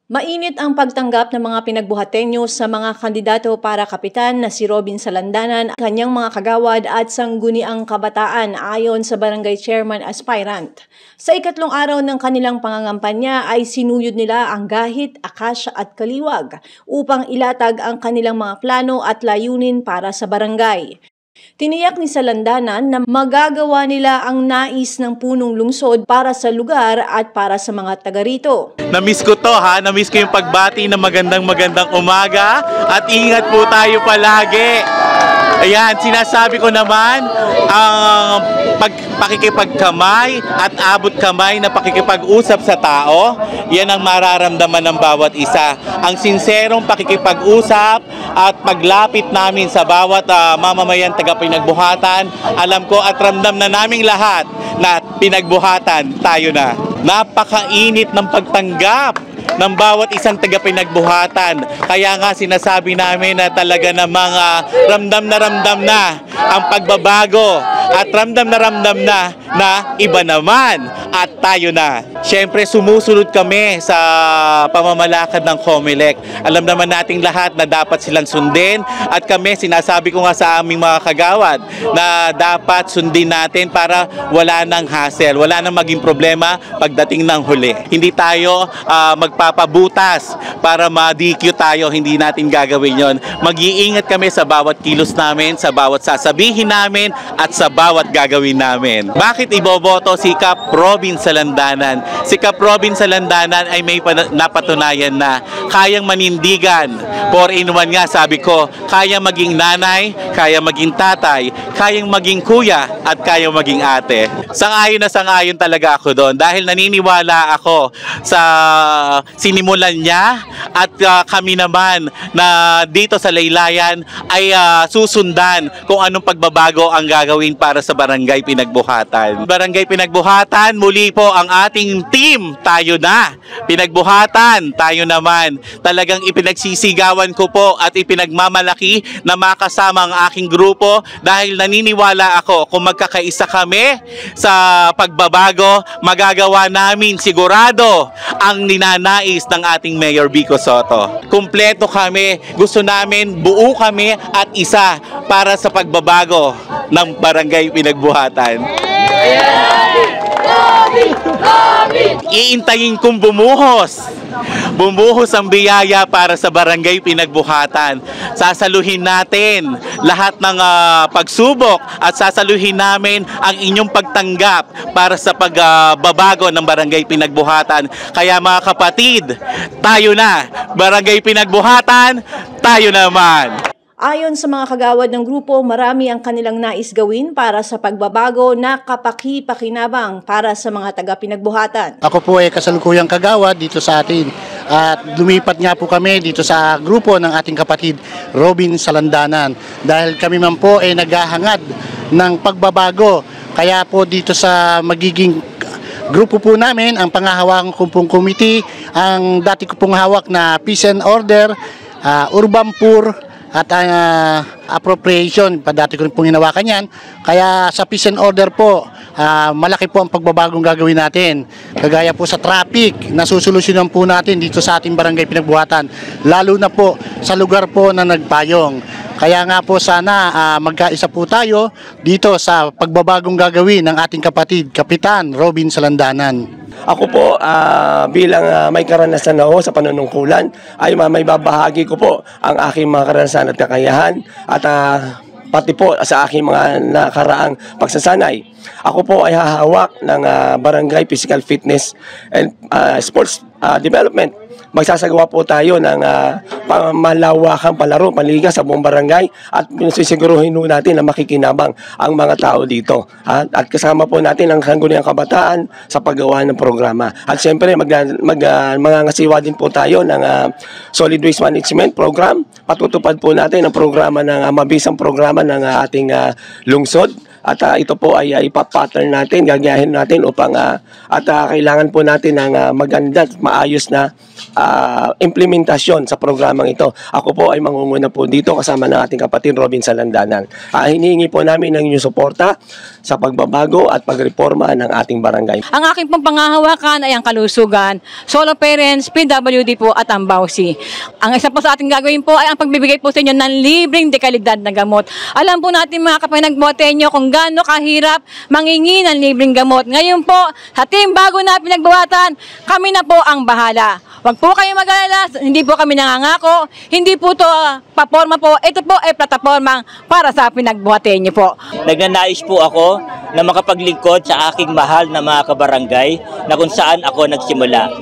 Mainit ang pagtanggap ng mga pinagbuhatenyo sa mga kandidato para kapitan na si Robin Salandanan, kanyang mga kagawad at sangguniang kabataan ayon sa barangay chairman aspirant. Sa ikatlong araw ng kanilang pangangampanya ay sinuyod nila ang gahit, akasya at kaliwag upang ilatag ang kanilang mga plano at layunin para sa barangay. Tiniyak ni Salandanan na magagawa nila ang nais ng punong lungsod para sa lugar at para sa mga taga rito. Namiss ko to ha, namiss ko yung pagbati ng magandang umaga at ingat po tayo palagi. Ayan, sinasabi ko naman ang pakikipagkamay at abot kamay na pakikipag-usap sa tao, yan ang mararamdaman ng bawat isa. Ang sinserong pakikipag-usap at paglapit namin sa bawat mamamayan taga-pinagbuhatan, alam ko at ramdam na naming lahat na pinagbuhatan tayo na. Napakainit ng pagtanggap ng bawat isang taga-pinagbuhatan. Kaya nga sinasabi namin na talaga namang ramdam na ang pagbabago at ramdam na iba naman at tayo na. Siyempre sumusunod kami sa pamamalakad ng COMELEC. Alam naman nating lahat na dapat silang sundin at kami sinasabi ko nga sa aming mga kagawad na dapat sundin natin para wala nang hassle, wala nang maging problema pagdating ng huli. Hindi tayo magpapabutas para ma-DQ tayo, hindi natin gagawin yon. Mag-iingat kami sa bawat kilos namin, sa bawat sasabihin namin at sa bawat gagawin namin. Bakit iboboto si Kap Robin Salandanan? Si Kap Robin Salandanan ay may napatunayan na kayang manindigan. 4-in-1 nga sabi ko, kaya maging nanay, kaya maging tatay, kayang maging kuya at kayang maging ate. Sang-ayon talaga ako doon dahil naniniwala ako sa sinimulan niya at kami naman na dito sa Laylayan ay susundan kung anong pagbabago ang gagawin para sa Barangay Pinagbuhatan. Barangay Pinagbuhatan, muli po ang ating team, tayo na. Pinagbuhatan, tayo naman. Talagang ipinagsisigawan ko po at ipinagmamalaki na makasama ang aking grupo dahil naniniwala ako kung magkakaisa kami sa pagbabago, magagawa namin sigurado ang ninanais ng ating Mayor Vico Sotto. Kumpleto kami, gusto namin, buo kami at isa para sa pagbabago ng Barangay Pinagbuhatan. Iintayin kong bumuhos ang biyaya para sa Barangay Pinagbuhatan. Sasaluhin natin lahat ng pagsubok at sasaluhin namin ang inyong pagtanggap para sa pagbabago ng Barangay Pinagbuhatan. Kaya mga kapatid, tayo na! Barangay Pinagbuhatan, tayo naman! Ayon sa mga kagawad ng grupo, marami ang kanilang nais gawin para sa pagbabago na kapaki-pakinabang para sa mga taga-pinagbuhatan. Ako po ay kasalukuyang kagawad dito sa atin at lumipat nga po kami dito sa grupo ng ating kapatid Robin Salandanan dahil kami man po ay naghahangad ng pagbabago. Kaya po dito sa magiging grupo po namin, ang panghahawakan kong pong committee, ang dati ko pong hawak na Peace and Order, Urban Poor, at appropriation, dati ko rin pong hinawakan yan. Kaya sa Peace and Order po, malaki po ang pagbabagong gagawin natin. Kagaya po sa traffic, nasusolusyonan po natin dito sa ating Barangay Pinagbuhatan, lalo na po sa lugar po na nagpayong. Kaya nga po sana magkaisa po tayo dito sa pagbabagong gagawin ng ating kapatid, Kapitan Robin Salandanan. Ako po bilang may karanasan na ako sa panunungkulan ay may babahagi ko po ang aking mga karanasan at kakayahan at pati po sa aking mga nakaraang pagsasanay. Ako po ay hahawak ng Barangay Physical Fitness and Sports Development. Magsasagawa po tayo ng malawakang palaro, paliga sa buong barangay at sisiguruhin natin na makikinabang ang mga tao dito. At kasama po natin ang sangguniang kabataan sa paggawa ng programa. At siyempre magangasiwa din po tayo ng Solid Waste Management Program. Patutupad po natin ang programa ng mabisang programa ng ating lungsod. At ito po ay ipapattern natin, gagayahin natin upang kailangan po natin ng maganda at maayos na implementasyon sa programang ito. Ako po ay mangunguna po dito kasama ng ating kapatid Robin Salandanan. Hinihingi po namin ng inyong suporta sa pagbabago at pagreforma ng ating barangay. Ang aking pong pangahawakan ay ang kalusugan, solo parents, PWD po at ang BAUSI. Ang isa po sa ating gagawin po ay ang pagbibigay po sa inyo ng libreng dekalidad na gamot. Alam po natin mga kapinagbotenyo kung gaano kahirap mangingi ng libreng gamot. Ngayon po, sa team bago na pinagbuhatan, kami na po ang bahala. Huwag po kayo mag-alala, hindi po kami nangangako, hindi po to paporma po, ito po ay plataformang para sa pinagbuhatenyo po. Nagnanais po ako na makapaglingkod sa aking mahal na mga kabarangay na kung saan ako nagsimula.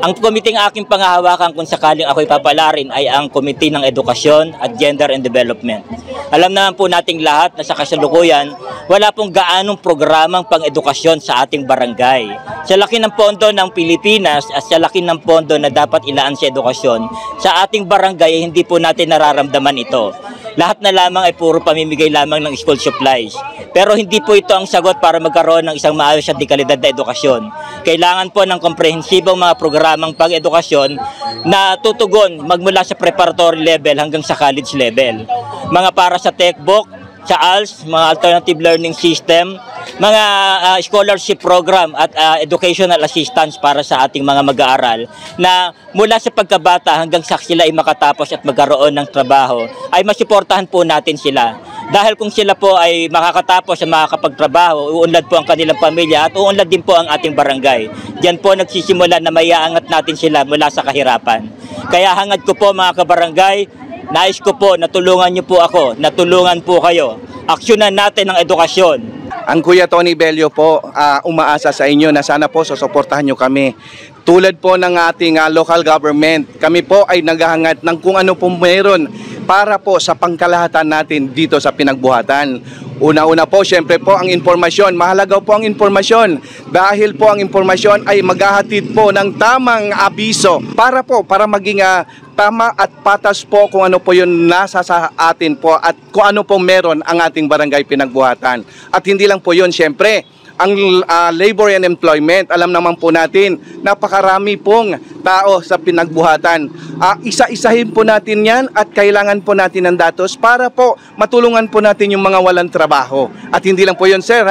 Ang komiting aking pangahawakan kung sakaling ako'y papalarin ay ang Komite ng Edukasyon at Gender and Development. Alam naman po nating lahat na sa kasalukuyan, wala pong gaanong programang pang-edukasyon sa ating barangay. Sa laki ng pondo ng Pilipinas at sa laki ng pondo na dapat ilaan sa edukasyon, sa ating barangay hindi po natin nararamdaman ito. Lahat na lamang ay puro pamimigay lamang ng school supplies. Pero hindi po ito ang sagot para magkaroon ng isang maayos at dekalidad na edukasyon. Kailangan po ng komprehensibong mga programang pang-edukasyon na tutugon magmula sa preparatory level hanggang sa college level. Mga para sa textbook, sa ALS, mga alternative learning system, mga scholarship program at educational assistance para sa ating mga mag-aaral na mula sa pagkabata hanggang sa sila ay makatapos at magkaroon ng trabaho ay masuportahan po natin sila. Dahil kung sila po ay makakatapos at makakapagtrabaho, uunlad po ang kanilang pamilya at uunlad din po ang ating barangay. Diyan po nagsisimula na maiaangat natin sila mula sa kahirapan. Kaya hangad ko po mga kabarangay, nais ko po na tulungan niyo po ako, na tulungan po kayo. Aksyonan natin ang edukasyon. Ang Kuya Tony Bello po, umaasa sa inyo na sana po susuportahan nyo kami. Tulad po ng ating local government, kami po ay naghahangad ng kung ano po meron para po sa pangkalahatan natin dito sa pinagbuhatan. Una-una po, syempre po ang informasyon. Mahalaga po ang informasyon dahil po ang informasyon ay maghahatid po ng tamang abiso para maging tama at patas po kung ano po yung nasa sa atin po at kung ano po meron ang ating barangay pinagbuhatan. At hindi lang po yun, syempre, ang labor and employment, alam naman po natin, napakarami pong tao sa pinagbuhatan. Isa-isahin po natin yan at kailangan po natin ng datos para po matulungan po natin yung mga walang trabaho. At hindi lang po yun, sir,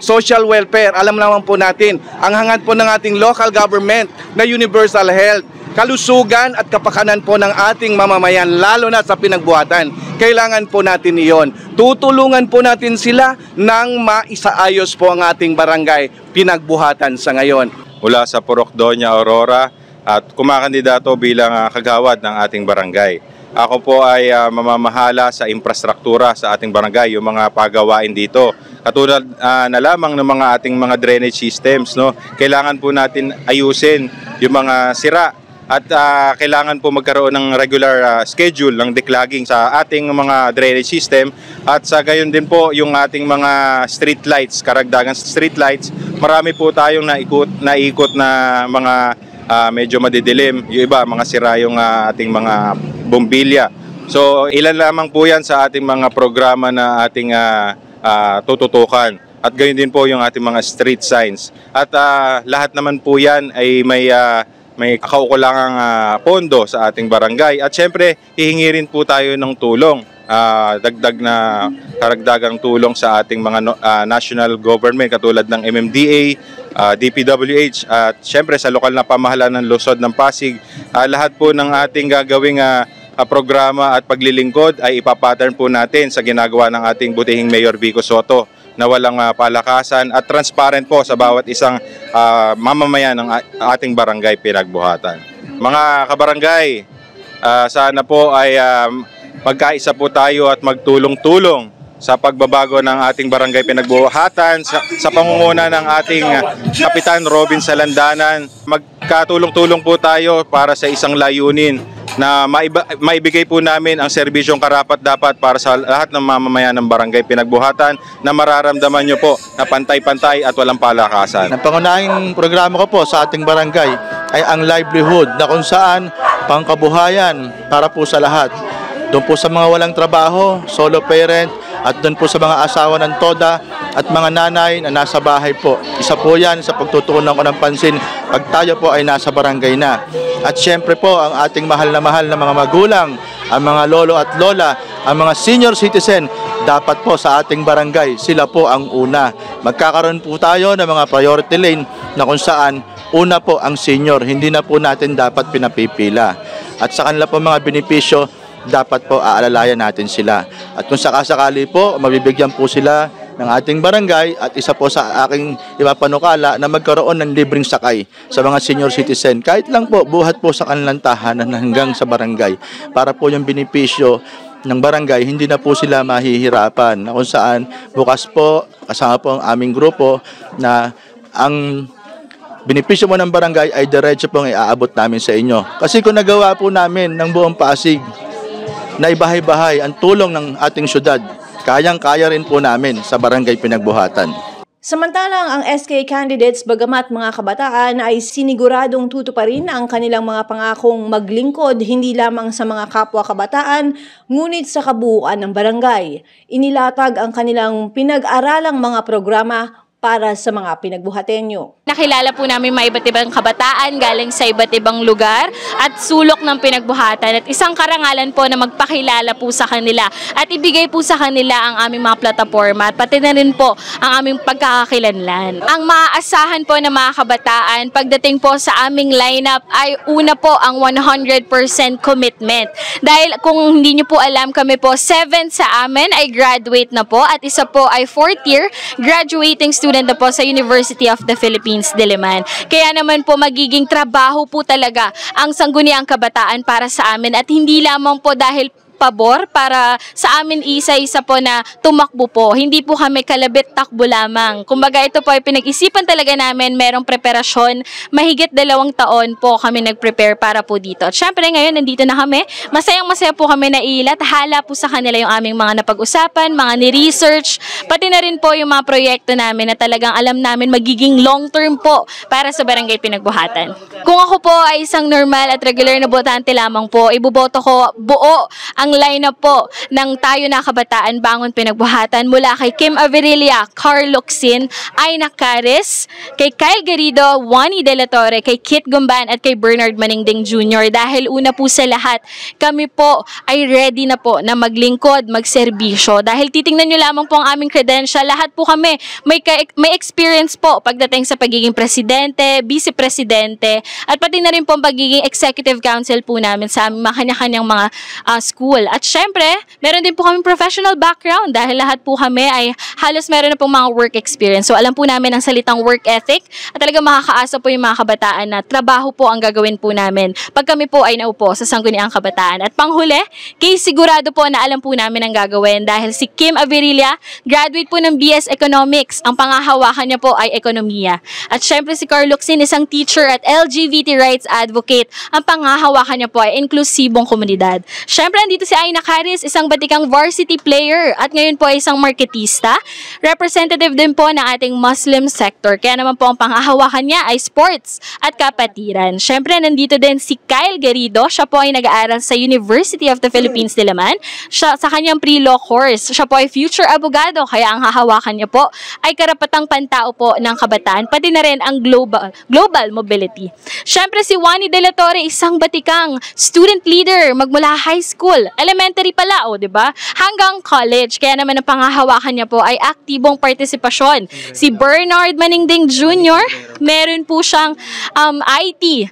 social welfare, alam naman po natin, ang hangad po ng ating local government na universal health, kalusugan at kapakanan po ng ating mamamayan, lalo na sa pinagbuhatan. Kailangan po natin iyon. Tutulungan po natin sila nang maisaayos po ang ating barangay pinagbuhatan sa ngayon. Mula sa Purok Doña Aurora at kumakandidato bilang kagawad ng ating barangay. Ako po ay mamamahala sa infrastruktura sa ating barangay, yung mga pagawain dito. Katulad na lamang ng mga ating mga drainage systems, no? Kailangan po natin ayusin yung mga sira. At kailangan po magkaroon ng regular schedule ng declogging sa ating mga drainage system. At sa gayon din po yung ating mga street lights, karagdagan sa street lights. Marami po tayong naikot na mga medyo madidilim. Yung iba, mga sira yung ating mga bombilya. So ilan lamang po yan sa ating mga programa na ating tututukan. At gayon din po yung ating mga street signs. At lahat naman po yan ay may kaukulangang pondo sa ating barangay. At syempre, hihingi rin po tayo ng tulong, dagdag na karagdagang tulong sa ating mga national government katulad ng MMDA, DPWH, at syempre sa lokal na pamahalaan ng lungsod ng Pasig. Lahat po ng ating gagawing programa at paglilingkod ay ipapattern po natin sa ginagawa ng ating butihing Mayor Vico Soto na walang palakasan at transparent po sa bawat isang mamamayan ng ating barangay pinagbuhatan. Mga kabarangay, sana po ay magkaisa po tayo at magtulong-tulong sa pagbabago ng ating barangay pinagbuhatan sa pangunguna ng ating Kapitan Robin Salandanan. Magkatulong-tulong po tayo para sa isang layunin na maibigay po namin ang serbisyong karapat-dapat para sa lahat ng mamamayan ng barangay pinagbuhatan na mararamdaman nyo po na pantay-pantay at walang palakasan. Ang pangunahing programa ko po sa ating barangay ay ang livelihood na kung saan pangkabuhayan para po sa lahat. Doon po sa mga walang trabaho, solo parent, at doon po sa mga asawa ng TODA at mga nanay na nasa bahay po. Isa po yan sa pagtutuunan ko ng pansin pag tayo po ay nasa barangay na. At syempre po ang ating mahal na mga magulang, ang mga lolo at lola, ang mga senior citizen, dapat po sa ating barangay, sila po ang una. Magkakaroon po tayo ng mga priority lane na kung saan una po ang senior, hindi na po natin dapat pinapipila. At sa kanila po mga benepisyo, dapat po aalalayan natin sila. At kung sakasakali po, mabibigyan po sila ng ating barangay at isa po sa aking ipapanukala na magkaroon ng libreng sakay sa mga senior citizen. Kahit lang po, buhat po sa kanilang tahanan hanggang sa barangay. Para po yung benepisyo ng barangay, hindi na po sila mahihirapan. Na kung saan, bukas po, kasama po ang aming grupo na ang benepisyo mo ng barangay ay diretso pong iaabot namin sa inyo. Kasi kung nagawa po namin ng buong Pasig na ibahay-bahay ang tulong ng ating syudad, kayang-kaya rin po namin sa barangay Pinagbuhatan. Samantalang ang SK candidates bagamat mga kabataan ay siniguradong tutuparin ang kanilang mga pangakong maglingkod hindi lamang sa mga kapwa kabataan ngunit sa kabuuan ng barangay. Inilatag ang kanilang pinag-aralang mga programa para sa mga pinagbuhatenyo. Nakilala po namin mga iba't ibang kabataan galing sa iba't ibang lugar at sulok ng pinagbuhatan at isang karangalan po na magpakilala po sa kanila at ibigay po sa kanila ang aming mga plataforma at pati na rin po ang aming pagkakakilanlan. Ang maaasahan po ng mga kabataan pagdating po sa aming lineup ay una po ang 100% commitment. Dahil kung hindi nyo po alam, kami po 7 sa amin ay graduate na po at isa po ay 4th year graduating student na po sa University of the Philippines, Diliman. Kaya naman po magiging trabaho po talaga ang Sangguniang Kabataan para sa amin at hindi lamang po dahil pabor para sa amin isa-isa po na tumakbo po. Hindi po kami kalabit takbo lamang. Kumbaga ito po ay pinag-isipan talaga namin, merong preparasyon. Mahigit 2 taon po kami nag-prepare para po dito. At syempre ngayon nandito na kami. Masayang-masaya po kami na ilat. Hala po sa kanila yung aming mga napag-usapan, mga ni-research, pati na rin po yung mga proyekto namin na talagang alam namin magiging long-term po para sa Barangay Pinagbuhatan. Kung ako po ay isang normal at regular na botante lamang po, iboboto ko buo ang lineup po ng Tayo na Kabataan Bangon Pinagbuhatan mula kay Kim Averilla, Carl Locsin, Aina Cares, kay Kyle Garrido, Wani De La Torre, kay Kit Gumban at kay Bernard Maningding Jr. Dahil una po sa lahat, kami po ay ready na po na maglingkod, magserbisyo. Dahil titingnan nyo lamang po ang aming credential, lahat po kami may experience po pagdating sa pagiging presidente, vice-presidente, at pati na rin po ang pagiging executive council po namin sa aming mga kanya-kanyang mga school. At syempre, meron din po kami professional background dahil lahat po kami ay halos meron na pong mga work experience. So alam po namin ang salitang work ethic at talagang makakaasa po yung mga kabataan na trabaho po ang gagawin po namin pag kami po ay naupo sa Sangguniang Kabataan. At panghuli, sigurado po na alam po namin ang gagawin dahil si Kim Averilla, graduate po ng BS Economics. Ang pangahawakan niya po ay ekonomiya. At syempre si Carl Locsin, isang teacher at LGBT rights advocate. Ang pangahawakan niya po ay inklusibong komunidad. Syempre, andito si Aina Cares, isang batikang varsity player at ngayon po ay isang marketista. Representative din po ng ating Muslim sector. Kaya naman po ang panghahawakan niya ay sports at kapatiran. Syempre, nandito din si Kyle Garrido. Siya po ay nag-aaral sa University of the Philippines, Diliman. Siya, sa kanyang pre-law course, siya po ay future abogado. Kaya ang hahawakan niya po ay karapatang pantao po ng kabataan, pati na rin ang global mobility. Syempre, si Wani De La Torre, isang batikang student leader magmula high school, elementary pala, di ba? Hanggang college. Kaya naman ang pangahawakan niya po ay aktibong partisipasyon. Si Bernard Maningding Jr., meron po siyang IT,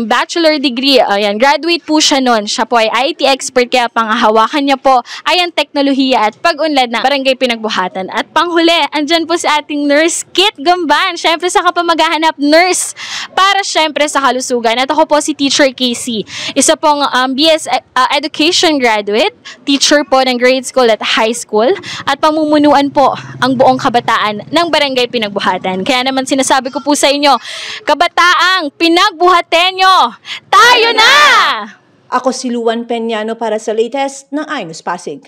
bachelor degree. Ayan, graduate po siya nun. Siya po ay IT expert, kaya pangahawakan niya po ay ang teknolohiya at pag-unlad ng Barangay Pinagbuhatan. At panghuli, andyan po si ating nurse Kit Gumban. Syempre sa kapamaghahanap nurse para syempre sa kalusugan. At ako po si Teacher Casey. Isa pong BS Education graduate, teacher po ng grade school at high school, at pamumunuan po ang buong kabataan ng Barangay Pinagbuhatan. Kaya naman sinasabi ko po sa inyo, kabataang pinagbuhatenyo, tayo na! Ako si Luan Peñano para sa latest ng iNews Pasig.